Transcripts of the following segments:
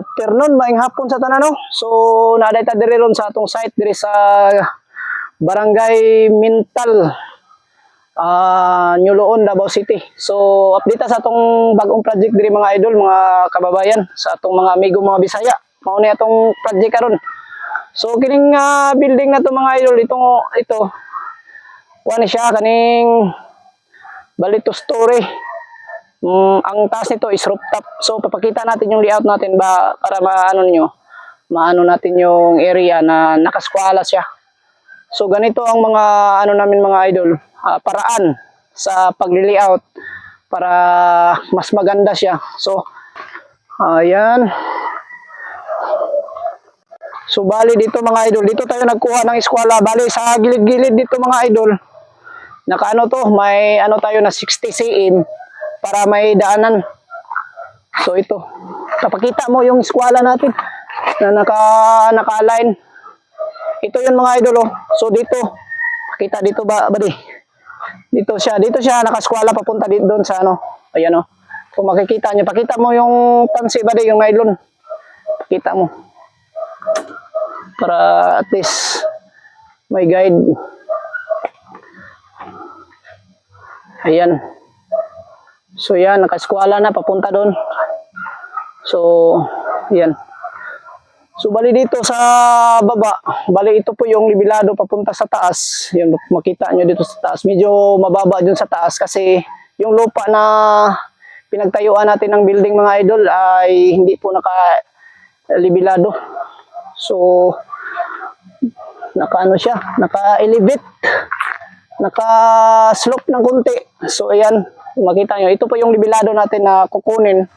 afternoon, maing hapon sa tanan no. So naaday ta diri ron sa atong site diri sa Barangay Mintal, New Loon, Davao City. So update sa atong bagong project diri mga idol, mga kababayan, sa atong mga amigo mga Bisaya. Mao ni atong project karon. So kining building na to mga idol, ito kuan siya kaning bali 2 story. Ang taas nito is rooftop. So papakita natin yung layout natin ba para maano natin yung area na nakaskwala siya. So ganito ang mga namin mga idol, paraan sa pagli-layout para mas maganda siya. So ayan. So bali dito mga idol, dito tayo nagkuha ng eskwela. Bali sa gilid-gilid dito mga idol, nakaano to, may tayo na 60 cm para may daanan. So ito, kapakita mo yung eskwela natin na naka-align. Ito yun mga idol oh. So dito, pakita dito ba di? Dito siya nakaskwala papunta dito doon sa Ayan oh. Kung makikita niyo, pakita mo yung tansi ba di, yung nylon. Pakita mo. Para at least may guide. Ayan. So yan, nakaskwala na papunta doon. So yan. So bali dito sa baba, bali ito po yung libilado papunta sa taas. Yan, makita nyo dito sa taas. Medyo mababa dun sa taas kasi yung lupa na pinagtayuan natin ng building mga idol ay hindi po naka-libilado. So naka-ano siya, naka-elevate, naka-slope ng konti. So ayan, makita nyo, ito po yung libilado natin na kukunin.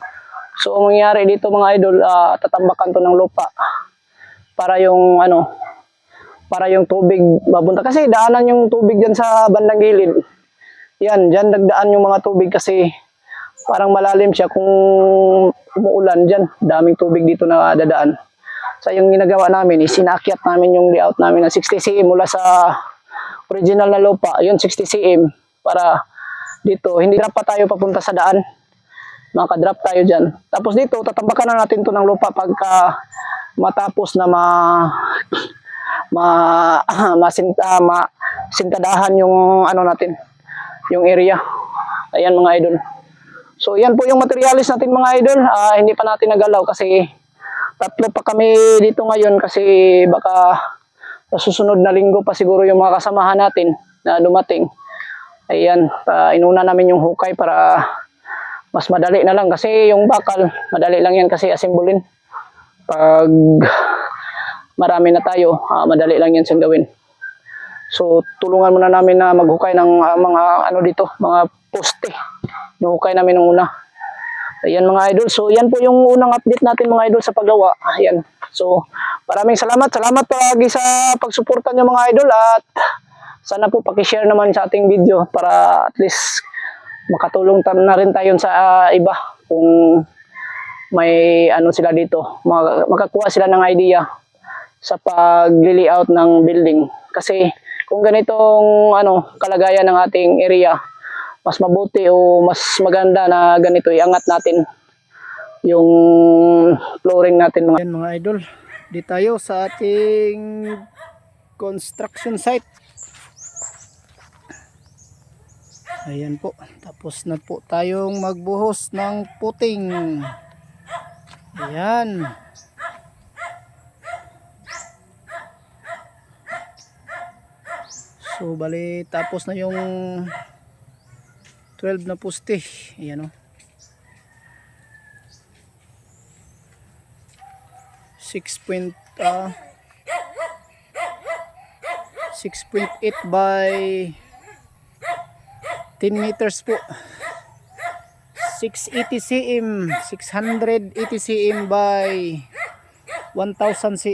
So ang mangyayari dito mga idol, tatambakan to ng lupa para yung para yung tubig mabunta, kasi daanan yung tubig diyan sa bandang gilid. Yan, diyan nagdaan yung mga tubig kasi parang malalim siya kung umuulan diyan. Daming tubig dito na dadaan. So yung ginagawa namin is sinakyat namin yung layout namin na 60 cm mula sa original na lupa, yun 60 cm para dito hindi pa tayo papunta sa daan. Makadrop tayo dyan. Tapos dito, tatambakan na natin to ng lupa pagka matapos na masintadahan yung natin, yung area. Ayan mga idol. So yan po yung materialis natin mga idol. Hindi pa natin nagalaw kasi tatlo pa kami dito ngayon kasi baka sa susunod na linggo pa siguro yung mga kasamahan natin na dumating. Ayan, inuna namin yung hukay para mas madali na lang kasi yung bakal, madali lang yan kasi asimbulin. Pag marami na tayo, madali lang yan siyang gawin. So tulungan muna namin na maghukay ng mga dito, mga poste. Nuhukay namin ng una. Ayan mga idol. So yan po yung unang update natin mga idol sa paggawa. Ayan. So maraming salamat lagi sa pagsuporta niyo mga idol, at sana po paki-share naman sa ating video para at least makatulong na rin tayo sa iba kung may sila dito, makakuha sila ng idea sa pag-layout ng building. Kasi kung ganitong kalagayan ng ating area, mas mabuti o mas maganda na ganito iangat natin yung flooring natin mga idol. Di tayo sa ating construction site. Ayan po, tapos na po tayong magbuhos ng puting. Ayan. So bali tapos na yung 12 na poste. Ayan o. 6.8 by 10 meters po. 680 cm by 1000 cm.